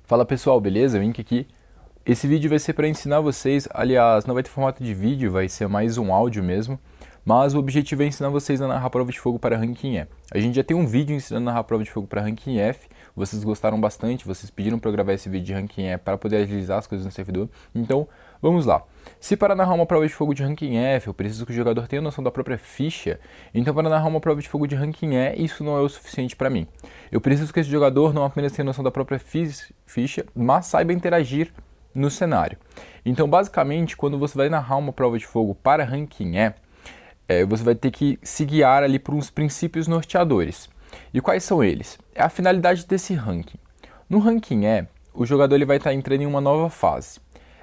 Fala pessoal, beleza? Vink aqui. Esse vídeo vai ser para ensinar vocês, aliás, não vai ter formato de vídeo, vai ser mais um áudio mesmo, mas o objetivo é ensinar vocês a narrar prova de fogo para ranking E. A gente já tem um vídeo ensinando a narrar prova de fogo para ranking F, vocês gostaram bastante, vocês pediram para eu gravar esse vídeo de ranking E para poder agilizar as coisas no servidor, então vamos lá. Se para narrar uma prova de fogo de ranking F, eu preciso que o jogador tenha noção da própria ficha, então para narrar uma prova de fogo de ranking E, isso não é o suficiente para mim. Eu preciso que esse jogador não apenas tenha noção da própria ficha, mas saiba interagir no cenário. Então, basicamente, quando você vai narrar uma prova de fogo para ranking E, você vai ter que se guiar ali por uns princípios norteadores. E quais são eles? É a finalidade desse ranking. No ranking E, o jogador ele vai estar entrando em uma nova fase.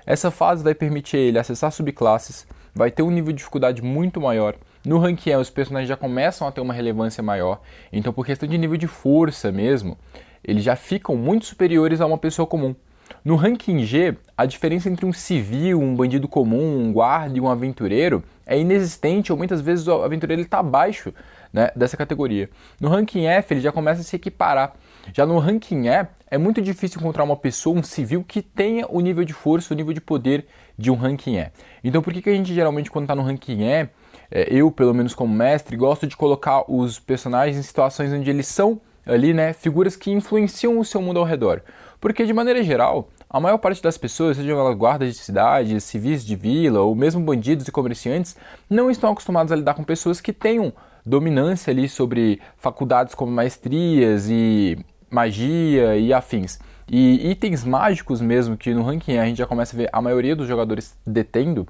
Essa fase vai permitir ele acessar subclasses, vai ter um nível de dificuldade muito maior. No ranking E, os personagens já começam a ter uma relevância maior. Então, por questão de nível de força mesmo, eles já ficam muito superiores a uma pessoa comum. No ranking G, a diferença entre um civil, um bandido comum, um guarda e um aventureiro é inexistente, ou muitas vezes o aventureiro está abaixo, né, dessa categoria. No ranking F, ele já começa a se equiparar. Já no ranking E, é muito difícil encontrar uma pessoa, um civil, que tenha o nível de força, o nível de poder de um ranking E. Então, por que a gente geralmente, quando está no ranking E, eu, pelo menos como mestre, gosto de colocar os personagens em situações onde eles são ali, né, figuras que influenciam o seu mundo ao redor? Porque, de maneira geral, a maior parte das pessoas, sejam elas guardas de cidade, civis de vila ou mesmo bandidos e comerciantes, não estão acostumados a lidar com pessoas que tenham dominância ali sobre faculdades como maestrias e magia e afins. E itens mágicos mesmo, que no ranking a gente já começa a ver a maioria dos jogadores detendo,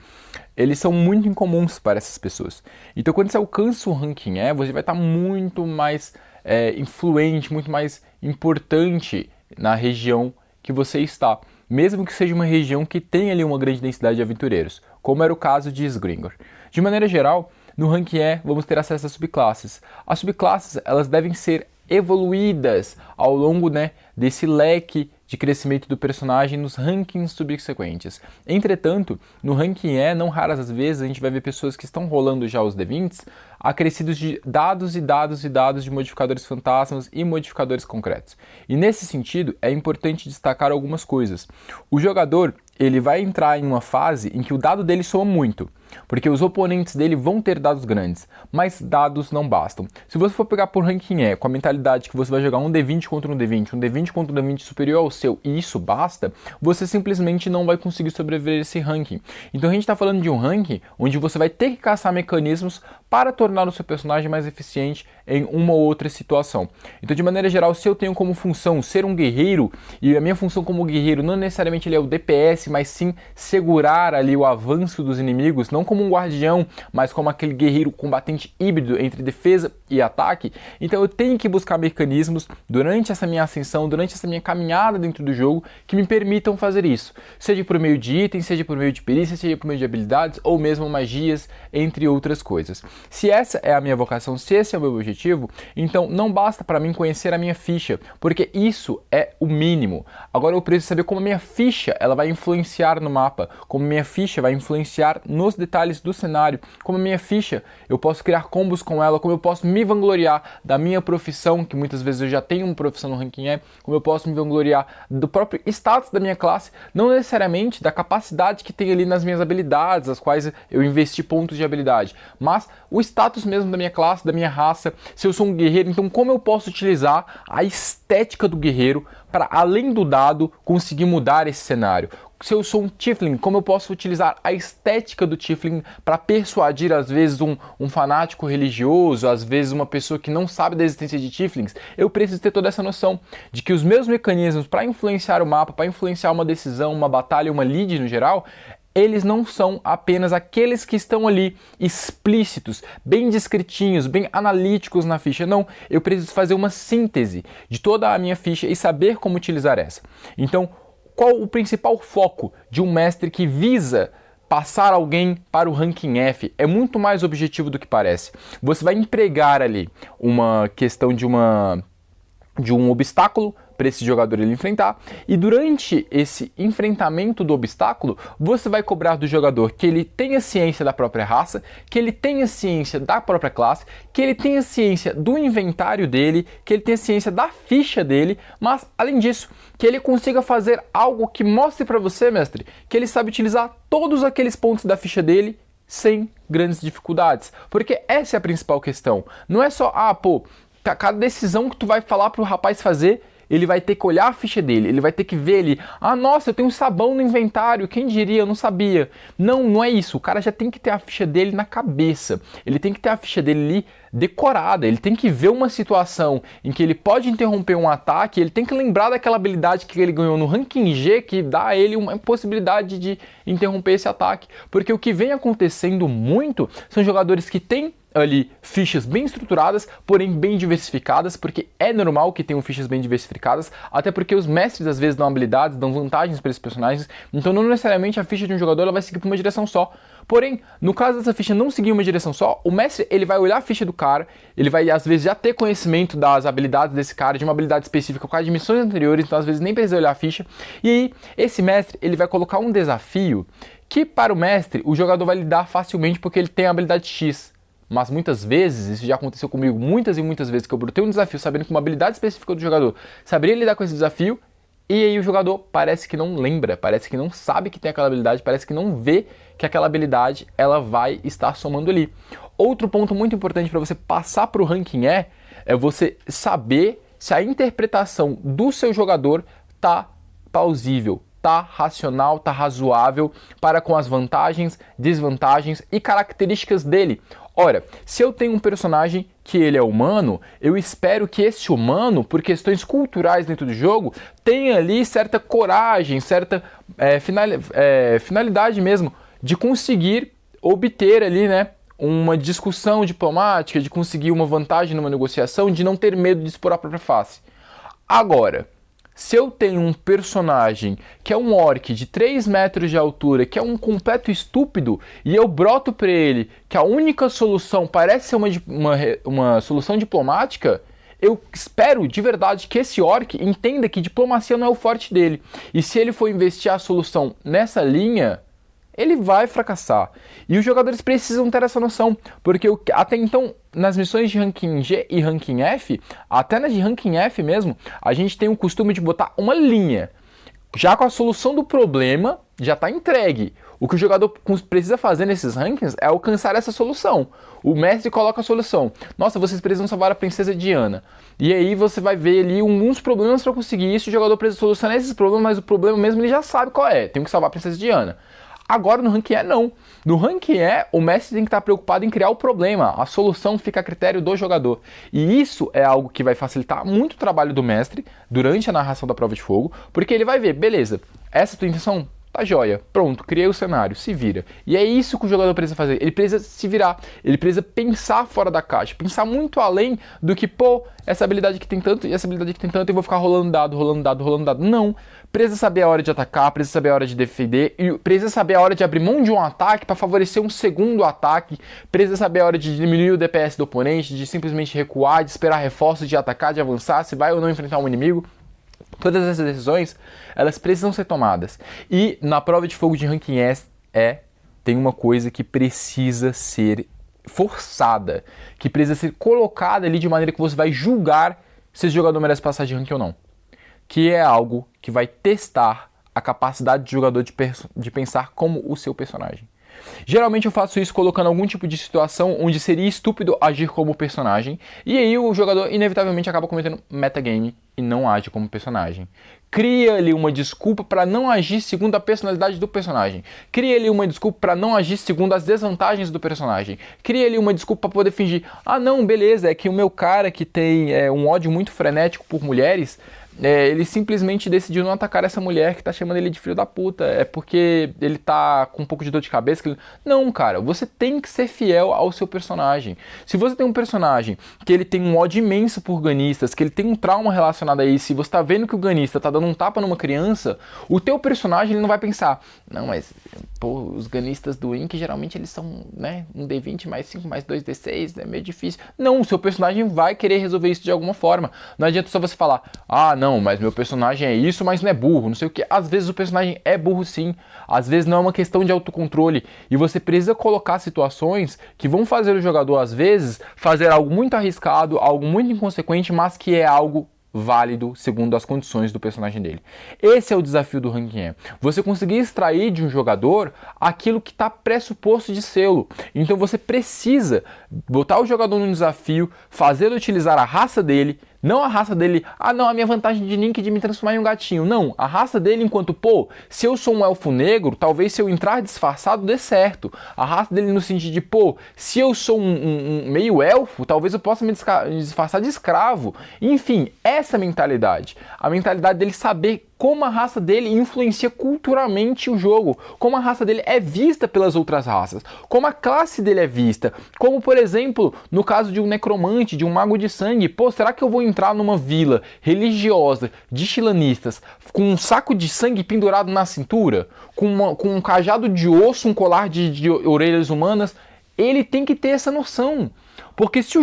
eles são muito incomuns para essas pessoas. Então, quando você alcança o ranking E, você vai estar muito mais influente, muito mais importante na região que você está, mesmo que seja uma região que tenha ali uma grande densidade de aventureiros, como era o caso de Isgringor. De maneira geral, no ranking E vamos ter acesso a subclasses. As subclasses elas devem ser evoluídas ao longo, né, desse leque de crescimento do personagem nos rankings subsequentes. Entretanto, no ranking E, não raras vezes, a gente vai ver pessoas que estão rolando já os D20s acrescidos de dados e dados e dados de modificadores fantasmas e modificadores concretos. E nesse sentido, é importante destacar algumas coisas. O jogador ele vai entrar em uma fase em que o dado dele soma muito, porque os oponentes dele vão ter dados grandes, mas dados não bastam. Se você for pegar por ranking E, com a mentalidade que você vai jogar um D20 contra um D20, um D20 contra um D20 superior ao seu, e isso basta, você simplesmente não vai conseguir sobreviver a esse ranking. Então a gente está falando de um ranking onde você vai ter que caçar mecanismos para tornar o seu personagem mais eficiente em uma ou outra situação. Então, de maneira geral, se eu tenho como função ser um guerreiro, e a minha função como guerreiro não necessariamente ele é o DPS, mas sim segurar ali o avanço dos inimigos, não como um guardião, mas como aquele guerreiro combatente híbrido entre defesa e ataque, então eu tenho que buscar mecanismos durante essa minha ascensão, durante essa minha caminhada dentro do jogo, que me permitam fazer isso, seja por meio de itens, seja por meio de perícia, seja por meio de habilidades, ou mesmo magias, entre outras coisas. Se essa é a minha vocação, se esse é o meu objetivo, então não basta para mim conhecer a minha ficha, porque isso é o mínimo. Agora eu preciso saber como a minha ficha ela vai influenciar no mapa, como a minha ficha vai influenciar nos detalhes do cenário, como a minha ficha eu posso criar combos com ela, como eu posso me vangloriar da minha profissão, que muitas vezes eu já tenho uma profissão no ranking E, como eu posso me vangloriar do próprio status da minha classe, não necessariamente da capacidade que tem ali nas minhas habilidades, as quais eu investi pontos de habilidade, mas o status mesmo da minha classe, da minha raça. Se eu sou um guerreiro, então como eu posso utilizar a estética do guerreiro para, além do dado, conseguir mudar esse cenário? Se eu sou um Tiefling, como eu posso utilizar a estética do Tiefling para persuadir, às vezes, um fanático religioso, às vezes uma pessoa que não sabe da existência de Tieflings? Eu preciso ter toda essa noção de que os meus mecanismos para influenciar o mapa, para influenciar uma decisão, uma batalha, uma lead no geral, eles não são apenas aqueles que estão ali explícitos, bem descritinhos, bem analíticos na ficha. Não, eu preciso fazer uma síntese de toda a minha ficha e saber como utilizar essa. Então, qual o principal foco de um mestre que visa passar alguém para o ranking F? É muito mais objetivo do que parece. Você vai empregar ali uma questão de um obstáculo para esse jogador ele enfrentar, e durante esse enfrentamento do obstáculo, você vai cobrar do jogador que ele tenha ciência da própria raça, que ele tenha ciência da própria classe, que ele tenha ciência do inventário dele, que ele tenha ciência da ficha dele, mas além disso, que ele consiga fazer algo que mostre para você, mestre, que ele sabe utilizar todos aqueles pontos da ficha dele sem grandes dificuldades. Porque essa é a principal questão. Não é só, cada decisão que tu vai falar pro rapaz fazer, ele vai ter que olhar a ficha dele, ele vai ter que ver ali, nossa, eu tenho um sabão no inventário, quem diria, eu não sabia. Não, não é isso, o cara já tem que ter a ficha dele na cabeça, ele tem que ter a ficha dele ali decorada, ele tem que ver uma situação em que ele pode interromper um ataque, ele tem que lembrar daquela habilidade que ele ganhou no ranking G, que dá a ele uma possibilidade de interromper esse ataque, porque o que vem acontecendo muito são jogadores que têm ali fichas bem estruturadas, porém bem diversificadas, porque é normal que tenham fichas bem diversificadas, até porque os mestres às vezes dão habilidades, dão vantagens para esses personagens, então não necessariamente a ficha de um jogador ela vai seguir para uma direção só. Porém, no caso dessa ficha não seguir uma direção só, o mestre ele vai olhar a ficha do cara, ele vai às vezes já ter conhecimento das habilidades desse cara, de uma habilidade específica por causa de missões anteriores, então às vezes nem precisa olhar a ficha, e aí esse mestre ele vai colocar um desafio que para o mestre o jogador vai lidar facilmente porque ele tem a habilidade X. Mas muitas vezes, isso já aconteceu comigo muitas e muitas vezes, que eu brotei um desafio sabendo que uma habilidade específica do jogador saberia lidar com esse desafio, e aí o jogador parece que não lembra, parece que não sabe que tem aquela habilidade, parece que não vê que aquela habilidade ela vai estar somando ali. Outro ponto muito importante para você passar para o ranking é você saber se a interpretação do seu jogador tá plausível, tá racional, tá razoável para com as vantagens, desvantagens e características dele. Ora, se eu tenho um personagem que ele é humano, eu espero que esse humano, por questões culturais dentro do jogo, tenha ali certa coragem, certa finalidade mesmo de conseguir obter ali, né, uma discussão diplomática, de conseguir uma vantagem numa negociação, de não ter medo de expor a própria face. Agora, se eu tenho um personagem que é um orc de 3 metros de altura, que é um completo estúpido, e eu broto pra ele que a única solução parece ser uma solução diplomática, eu espero de verdade que esse orc entenda que diplomacia não é o forte dele. E se ele for investir a solução nessa linha, ele vai fracassar. E os jogadores precisam ter essa noção, porque até então, nas missões de ranking G e ranking F, até nas de ranking F mesmo, a gente tem o costume de botar uma linha. Já com a solução do problema, já está entregue. O que o jogador precisa fazer nesses rankings é alcançar essa solução. O mestre coloca a solução. Nossa, vocês precisam salvar a princesa Diana. E aí você vai ver ali alguns problemas para conseguir isso. O jogador precisa solucionar esses problemas, mas o problema mesmo ele já sabe qual é. Tem que salvar a princesa Diana. Agora no ranking E não. No ranking E, o mestre tem que estar preocupado em criar o problema. A solução fica a critério do jogador. E isso é algo que vai facilitar muito o trabalho do mestre durante a narração da prova de fogo, porque ele vai ver, beleza, essa é a tua intenção? Tá joia, pronto, criei o cenário, se vira. E é isso que o jogador precisa fazer, ele precisa se virar, ele precisa pensar fora da caixa, pensar muito além do que, essa habilidade que tem tanto e essa habilidade que tem tanto, eu vou ficar rolando dado. Não, precisa saber a hora de atacar, precisa saber a hora de defender, e precisa saber a hora de abrir mão de um ataque para favorecer um segundo ataque, precisa saber a hora de diminuir o DPS do oponente, de simplesmente recuar, de esperar reforços, de atacar, de avançar, se vai ou não enfrentar um inimigo. Todas essas decisões, elas precisam ser tomadas. E na prova de fogo de ranking tem uma coisa que precisa ser forçada, que precisa ser colocada ali de maneira que você vai julgar se esse jogador merece passar de ranking ou não. Que é algo que vai testar a capacidade do jogador de pensar como o seu personagem. Geralmente eu faço isso colocando algum tipo de situação onde seria estúpido agir como personagem, e aí o jogador inevitavelmente acaba cometendo metagame e não age como personagem. Cria ali uma desculpa para não agir segundo a personalidade do personagem. Cria ali uma desculpa para não agir segundo as desvantagens do personagem. Cria ali uma desculpa para poder fingir, não, beleza, é que o meu cara que tem um ódio muito frenético por mulheres, ele simplesmente decidiu não atacar essa mulher que tá chamando ele de filho da puta. É porque ele tá com um pouco de dor de cabeça. Não, cara, você tem que ser fiel ao seu personagem. Se você tem um personagem que ele tem um ódio imenso por ganistas, que ele tem um trauma relacionado a isso, e você tá vendo que o ganista tá dando um tapa numa criança, o teu personagem ele não vai pensar, não, mas os ganistas do Inc geralmente eles são, né, um D20 mais 5 mais 2 D6, é meio difícil. Não, o seu personagem vai querer resolver isso de alguma forma. Não adianta só você falar, não, não, mas meu personagem é isso, mas não é burro, não sei o que. Às vezes o personagem é burro sim, às vezes não é uma questão de autocontrole, e você precisa colocar situações que vão fazer o jogador, às vezes, fazer algo muito arriscado, algo muito inconsequente, mas que é algo válido segundo as condições do personagem dele. Esse é o desafio do ranking E. Você conseguir extrair de um jogador aquilo que está pressuposto de sê-lo. Então você precisa botar o jogador num desafio, fazê-lo utilizar a raça dele, não a raça dele, não, a minha vantagem de Link de me transformar em um gatinho. Não, a raça dele enquanto, se eu sou um elfo negro, talvez se eu entrar disfarçado dê certo. A raça dele no sentido de, se eu sou um meio elfo, talvez eu possa me disfarçar de escravo. Enfim, essa mentalidade. A mentalidade dele saber como a raça dele influencia culturalmente o jogo, como a raça dele é vista pelas outras raças, como a classe dele é vista, como, por exemplo, no caso de um necromante, de um mago de sangue, será que eu vou entrar numa vila religiosa de chilanistas com um saco de sangue pendurado na cintura, com um cajado de osso, um colar de orelhas humanas? Ele tem que ter essa noção. Porque se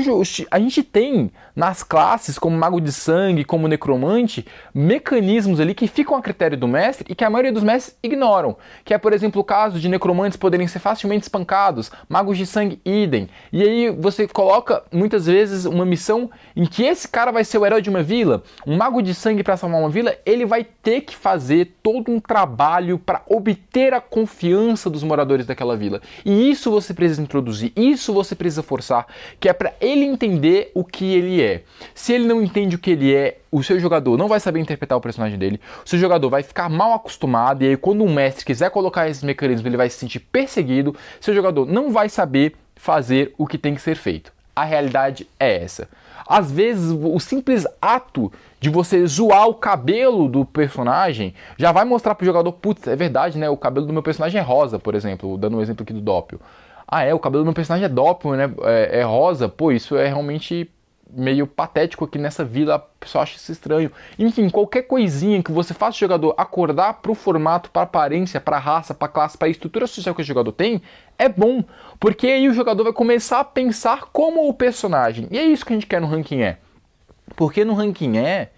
a gente tem nas classes, como mago de sangue, como necromante, mecanismos ali que ficam a critério do mestre e que a maioria dos mestres ignoram. Que é, por exemplo, o caso de necromantes poderem ser facilmente espancados, magos de sangue idem. E aí você coloca, muitas vezes, uma missão em que esse cara vai ser o herói de uma vila. Um mago de sangue para salvar uma vila, ele vai ter que fazer todo um trabalho para obter a confiança dos moradores daquela vila. E isso você precisa introduzir, isso você precisa forçar, que é para ele entender o que ele é. Se ele não entende o que ele é, o seu jogador não vai saber interpretar o personagem dele, o seu jogador vai ficar mal acostumado, e aí quando um mestre quiser colocar esses mecanismos, ele vai se sentir perseguido, seu jogador não vai saber fazer o que tem que ser feito. A realidade é essa. Às vezes, o simples ato de você zoar o cabelo do personagem já vai mostrar pro jogador, putz, é verdade, né? O cabelo do meu personagem é rosa, por exemplo, dando um exemplo aqui do Doppio. O cabelo do meu personagem é Doppio, né? É rosa. Isso é realmente meio patético aqui nessa vila, a pessoa acha isso estranho. Enfim, qualquer coisinha que você faça o jogador acordar pro formato, pra aparência, pra raça, pra classe, pra estrutura social que o jogador tem, é bom. Porque aí o jogador vai começar a pensar como o personagem. E é isso que a gente quer no ranking E. Porque no ranking E,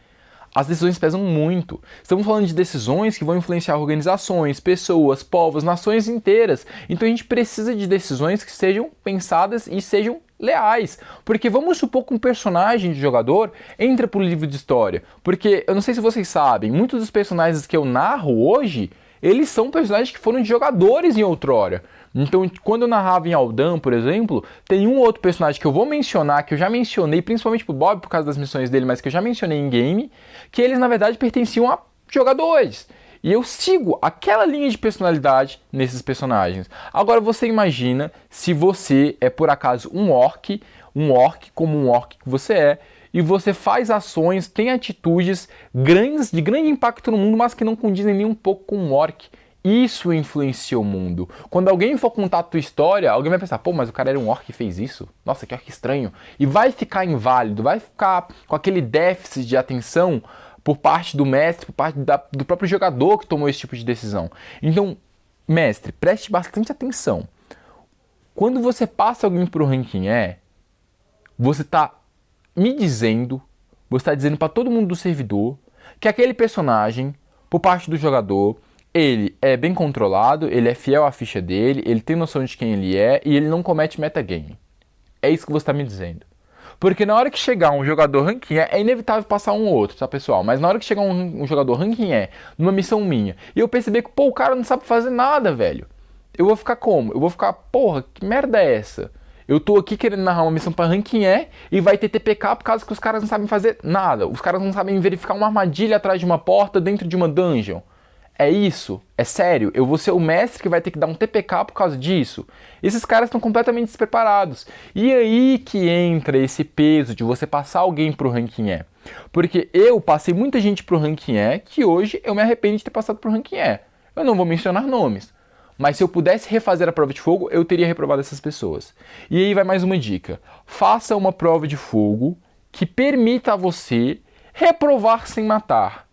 as decisões pesam muito. Estamos falando de decisões que vão influenciar organizações, pessoas, povos, nações inteiras. Então a gente precisa de decisões que sejam pensadas e sejam leais. Porque vamos supor que um personagem de jogador entra pro livro de história. Porque, eu não sei se vocês sabem, muitos dos personagens que eu narro hoje, eles são personagens que foram de jogadores em outrora. Então, quando eu narrava em Aldan, por exemplo, tem um outro personagem que eu vou mencionar, que eu já mencionei, principalmente pro Bob, por causa das missões dele, mas que eu já mencionei em game, que eles, na verdade, pertenciam a jogadores. E eu sigo aquela linha de personalidade nesses personagens. Agora, você imagina se você é, por acaso, um orc como um orc que você é, e você faz ações, tem atitudes grandes, de grande impacto no mundo, mas que não condizem nem um pouco com um orc. Isso influencia o mundo. Quando alguém for contar a tua história, alguém vai pensar, mas o cara era um orc e fez isso? Nossa, que orc estranho. E vai ficar inválido, vai ficar com aquele déficit de atenção por parte do mestre, por parte do próprio jogador que tomou esse tipo de decisão. Então, mestre, preste bastante atenção. Quando você passa alguém pro ranking E, você está me dizendo, você está dizendo para todo mundo do servidor que aquele personagem, por parte do jogador, ele é bem controlado, ele é fiel à ficha dele, ele tem noção de quem ele é e ele não comete metagame. É isso que você está me dizendo. Porque na hora que chegar um jogador ranking E, é inevitável passar um ou outro, tá, pessoal? Mas na hora que chegar um jogador ranking E, numa missão minha, e eu perceber que, o cara não sabe fazer nada, velho. Eu vou ficar como? Eu vou ficar, que merda é essa? Eu tô aqui querendo narrar uma missão para ranking E e vai ter TPK por causa que os caras não sabem fazer nada. Os caras não sabem verificar uma armadilha atrás de uma porta dentro de uma dungeon. É isso? É sério? Eu vou ser o mestre que vai ter que dar um TPK por causa disso? Esses caras estão completamente despreparados. E aí que entra esse peso de você passar alguém pro ranking E. Porque eu passei muita gente pro ranking E que hoje eu me arrependo de ter passado pro ranking E. Eu não vou mencionar nomes. Mas se eu pudesse refazer a prova de fogo, eu teria reprovado essas pessoas. E aí vai mais uma dica. Faça uma prova de fogo que permita a você reprovar sem matar.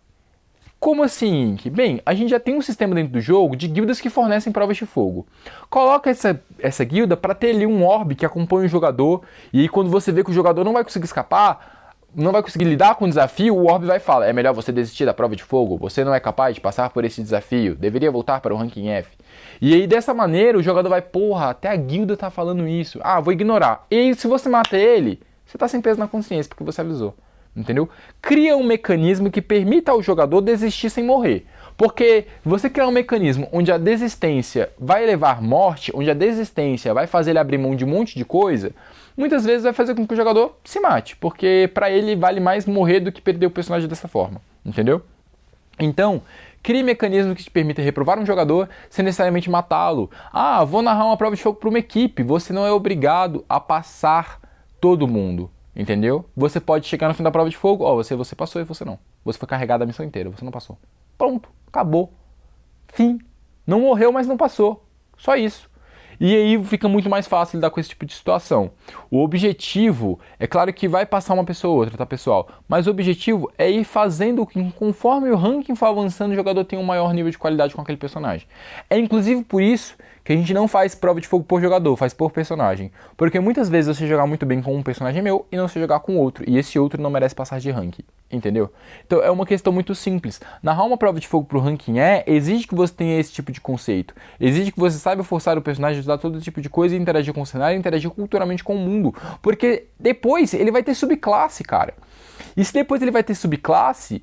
Como assim, Ink? Bem, a gente já tem um sistema dentro do jogo de guildas que fornecem provas de fogo. Coloca essa guilda para ter ali um orbe que acompanha o jogador, e aí quando você vê que o jogador não vai conseguir escapar, não vai conseguir lidar com o desafio, o orbe vai falar, é melhor você desistir da prova de fogo, você não é capaz de passar por esse desafio, deveria voltar para o ranking F. E aí dessa maneira o jogador vai, porra, até a guilda tá falando isso, vou ignorar. E aí, se você mata ele, você tá sem peso na consciência, porque você avisou, entendeu? Cria um mecanismo que permita ao jogador desistir sem morrer. Porque você criar um mecanismo onde a desistência vai levar morte, onde a desistência vai fazer ele abrir mão de um monte de coisa, muitas vezes vai fazer com que o jogador se mate, porque pra ele vale mais morrer do que perder o personagem dessa forma, entendeu? Então, crie mecanismos que te permitam reprovar um jogador sem necessariamente matá-lo. Vou narrar uma prova de fogo para uma equipe, você não é obrigado a passar todo mundo, entendeu? Você pode chegar no fim da prova de fogo, você passou e você não. Você foi carregado a missão inteira, você não passou. Pronto, acabou. Fim. Não morreu, mas não passou. Só isso. E aí fica muito mais fácil lidar com esse tipo de situação. O objetivo, é claro que vai passar uma pessoa ou outra, tá, pessoal? Mas o objetivo é ir fazendo com que, conforme o ranking for avançando, o jogador tenha um maior nível de qualidade com aquele personagem. É inclusive por isso que a gente não faz prova de fogo por jogador, faz por personagem. Porque muitas vezes você jogar muito bem com um personagem meu e não você jogar com outro. E esse outro não merece passar de ranking. Entendeu? Então é uma questão muito simples. Narrar uma prova de fogo pro ranking exige que você tenha esse tipo de conceito. Exige que você saiba forçar o personagem a usar todo tipo de coisa e interagir com o cenário, interagir culturalmente com o mundo. Porque depois ele vai ter subclasse, cara. E se depois ele vai ter subclasse,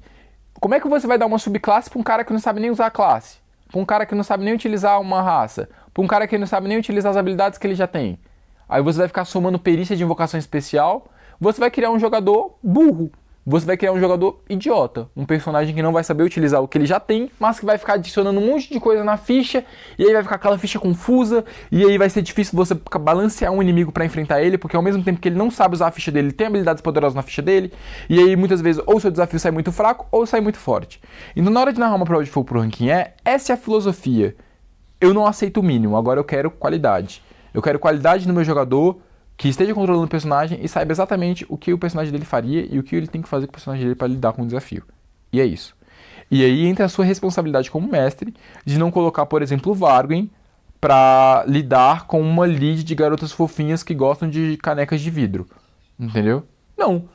como é que você vai dar uma subclasse pra um cara que não sabe nem usar a classe? Pra um cara que não sabe nem utilizar uma raça? Pra um cara que não sabe nem utilizar as habilidades que ele já tem? Aí você vai ficar somando perícia de invocação especial, você vai criar um jogador burro. Você vai criar um jogador idiota, um personagem que não vai saber utilizar o que ele já tem, mas que vai ficar adicionando um monte de coisa na ficha, e aí vai ficar aquela ficha confusa, e aí vai ser difícil você balancear um inimigo pra enfrentar ele, porque ao mesmo tempo que ele não sabe usar a ficha dele, ele tem habilidades poderosas na ficha dele, e aí muitas vezes ou seu desafio sai muito fraco, ou sai muito forte. Então na hora de narrar uma prova de fogo pro ranking essa é a filosofia. Eu não aceito o mínimo, agora eu quero qualidade. Eu quero qualidade no meu jogador, que esteja controlando o personagem e saiba exatamente o que o personagem dele faria e o que ele tem que fazer com o personagem dele para lidar com o desafio. E é isso. E aí entra a sua responsabilidade como mestre de não colocar, por exemplo, o Vargem para lidar com uma lead de garotas fofinhas que gostam de canecas de vidro. Entendeu? Não.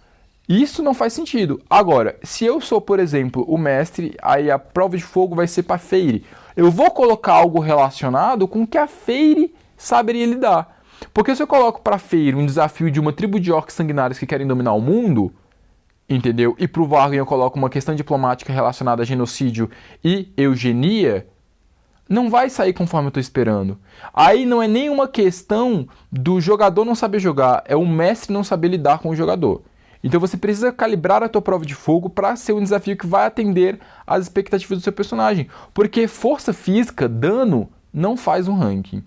Isso não faz sentido. Agora, se eu sou, por exemplo, o mestre, aí a prova de fogo vai ser para Feyre. Eu vou colocar algo relacionado com o que a Feyre saberia lidar. Porque se eu coloco pra Feyre um desafio de uma tribo de orcs sanguinários que querem dominar o mundo, entendeu? E pro Vargem eu coloco uma questão diplomática relacionada a genocídio e eugenia, não vai sair conforme eu tô esperando. Aí não é nenhuma questão do jogador não saber jogar, é o mestre não saber lidar com o jogador. Então você precisa calibrar a tua prova de fogo para ser um desafio que vai atender às expectativas do seu personagem. Porque força física, dano, não faz um ranking.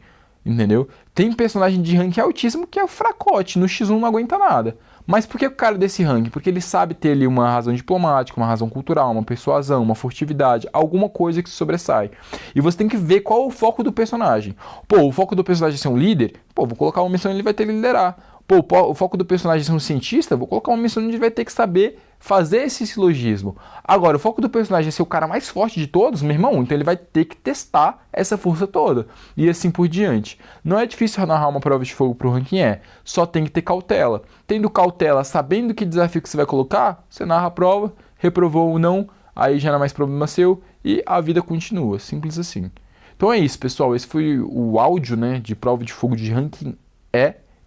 Entendeu? Tem personagem de ranking altíssimo que é o fracote, no X1 não aguenta nada. Mas por que o cara desse ranking? Porque ele sabe ter ali uma razão diplomática, uma razão cultural, uma persuasão, uma furtividade, alguma coisa que se sobressai. E você tem que ver qual é o foco do personagem. O foco do personagem é ser um líder? Vou colocar uma missão e ele vai ter que liderar. O foco do personagem é ser um cientista? Vou colocar uma missão onde ele vai ter que saber fazer esse silogismo. Agora, o foco do personagem é ser o cara mais forte de todos, meu irmão, então ele vai ter que testar essa força toda. E assim por diante. Não é difícil narrar uma prova de fogo pro ranking só tem que ter cautela. Tendo cautela, sabendo que desafio que você vai colocar, você narra a prova, reprovou ou não, aí já não é mais problema seu, e a vida continua, simples assim. Então é isso, pessoal, esse foi o áudio, de prova de fogo de ranking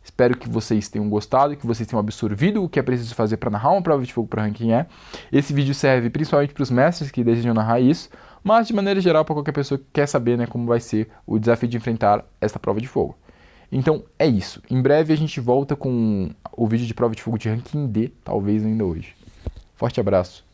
Espero que vocês tenham gostado, que vocês tenham absorvido o que é preciso fazer para narrar uma prova de fogo para ranking Esse vídeo serve principalmente para os mestres que desejam narrar isso, mas de maneira geral para qualquer pessoa que quer saber como vai ser o desafio de enfrentar esta prova de fogo. Então é isso. Em breve a gente volta com o vídeo de prova de fogo de ranking D, talvez ainda hoje. Forte abraço.